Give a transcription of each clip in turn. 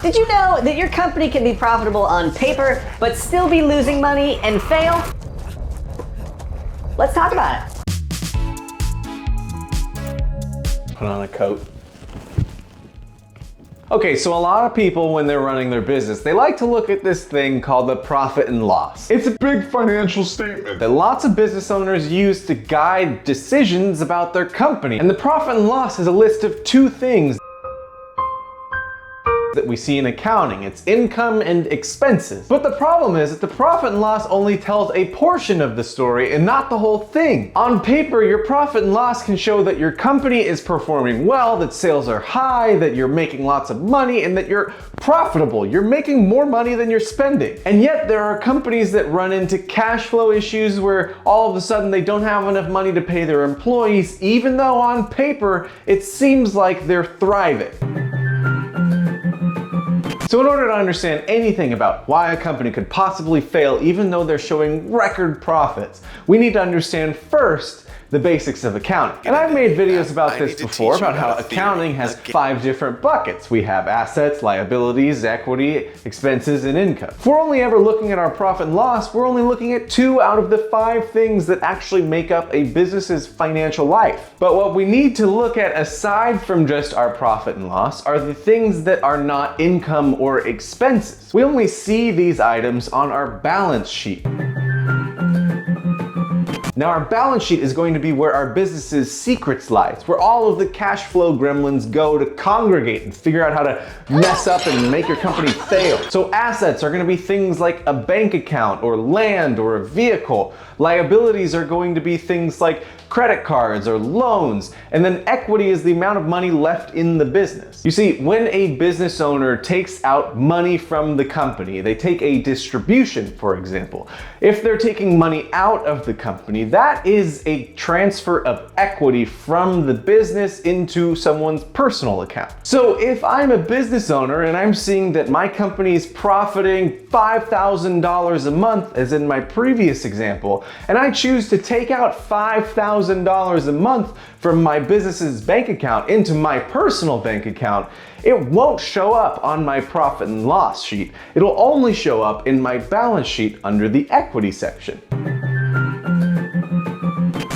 Did you know that your company can be profitable on paper, but still be losing money and fail? Let's talk about it. Put on a coat. Okay, so a lot of people, when they're running their business, they like to look at this thing called the profit and loss. It's a big financial statement that lots of business owners use to guide decisions about their company. And the profit and loss is a list of two things that we see in accounting. It's income and expenses. But the problem is that the profit and loss only tells a portion of the story and not the whole thing. On paper, your profit and loss can show that your company is performing well, that sales are high, that you're making lots of money, and that you're profitable. You're making more money than you're spending. And yet there are companies that run into cash flow issues where all of a sudden they don't have enough money to pay their employees, even though on paper it seems like they're thriving. So in order to understand anything about why a company could possibly fail even though they're showing record profits, we need to understand first the basics of accounting. And I've made videos about this before, about how accounting has 5 different buckets. We have assets, liabilities, equity, expenses, and income. If we're only ever looking at our profit and loss, we're only looking at 2 out of the 5 things that actually make up a business's financial life. But what we need to look at aside from just our profit and loss are the things that are not income or expenses. We only see these items on our balance sheet. Now our balance sheet is going to be where our business's secrets lie. It's where all of the cash flow gremlins go to congregate and figure out how to mess up and make your company fail. So assets are going to be things like a bank account or land or a vehicle. Liabilities are going to be things like credit cards or loans, and then equity is the amount of money left in the business. You see, when a business owner takes out money from the company, they take a distribution, for example. If they're taking money out of the company, that is a transfer of equity from the business into someone's personal account. So if I'm a business owner and I'm seeing that my company is profiting $5,000 a month, as in my previous example, and I choose to take out $5,000 a month from my business's bank account into my personal bank account, it won't show up on my profit and loss sheet. It'll only show up in my balance sheet under the equity section.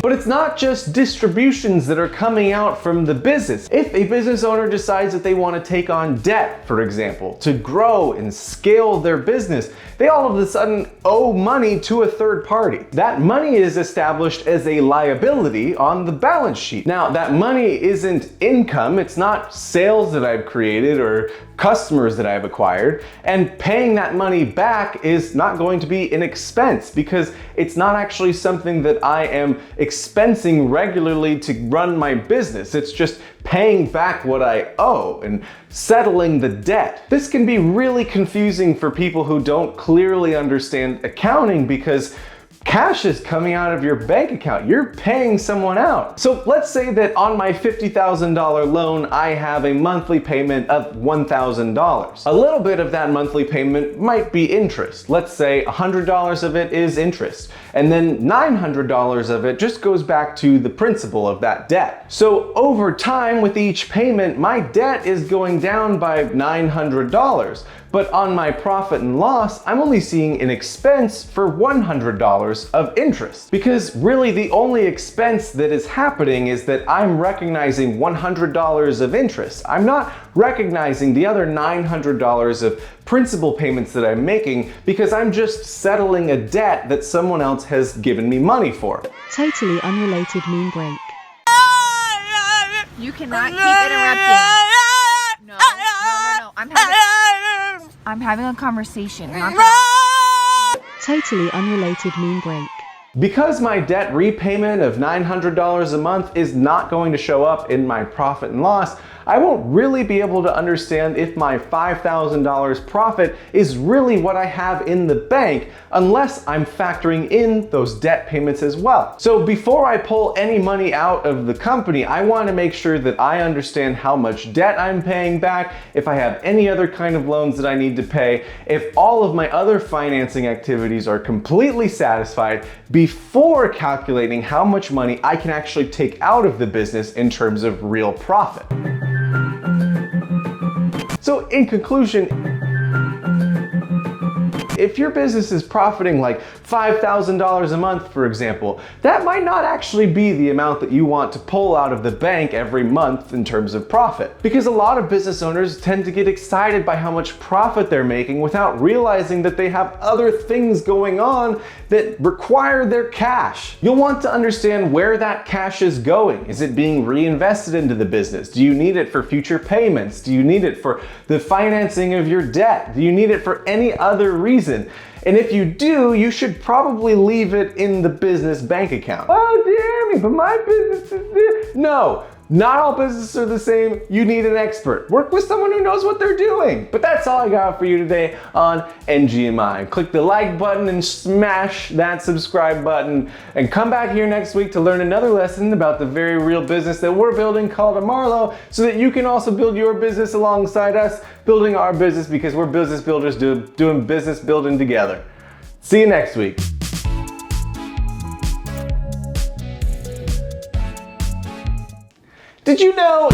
But it's not just distributions that are coming out from the business. If a business owner decides that they want to take on debt, for example, to grow and scale their business, they all of a sudden owe money to a third party. That money is established as a liability on the balance sheet. Now, that money isn't income, it's not sales that I've created or customers that I've acquired, and paying that money back is not going to be an expense because it's not actually something that I am expensing regularly to run my business. It's just paying back what I owe and settling the debt. This can be really confusing for people who don't clearly understand accounting because cash is coming out of your bank account. You're paying someone out. So let's say that on my $50,000 loan, I have a monthly payment of $1,000. A little bit of that monthly payment might be interest. Let's say $100 of it is interest. And then $900 of it just goes back to the principal of that debt. So over time with each payment, my debt is going down by $900. But on my profit and loss, I'm only seeing an expense for $100 of interest. Because really the only expense that is happening is that I'm recognizing $100 of interest. I'm not recognizing the other $900 of principal payments that I'm making because I'm just settling a debt that someone else has given me money for. Totally unrelated meme break. You cannot keep interrupting. No. I'm having a conversation. Totally unrelated meme break. Because my debt repayment of $900 a month is not going to show up in my profit and loss, I won't really be able to understand if my $5,000 profit is really what I have in the bank unless I'm factoring in those debt payments as well. So before I pull any money out of the company, I want to make sure that I understand how much debt I'm paying back, if I have any other kind of loans that I need to pay, if all of my other financing activities are completely satisfied before calculating how much money I can actually take out of the business in terms of real profit. So in conclusion, if your business is profiting like $5,000 a month, for example, that might not actually be the amount that you want to pull out of the bank every month in terms of profit. Because a lot of business owners tend to get excited by how much profit they're making without realizing that they have other things going on that require their cash. You'll want to understand where that cash is going. Is it being reinvested into the business? Do you need it for future payments? Do you need it for the financing of your debt? Do you need it for any other reason? And if you do, you should probably leave it in the business bank account. Oh, Jeremy, but my business is this. No, not all businesses are the same. You need an expert. Work with someone who knows what they're doing. But that's all I got for you today on NGMI. Click the like button and smash that subscribe button. And come back here next week to learn another lesson about the very real business that we're building called Marlowe, so that you can also build your business alongside us, building our business, because we're business builders doing business building together. See you next week. Did you know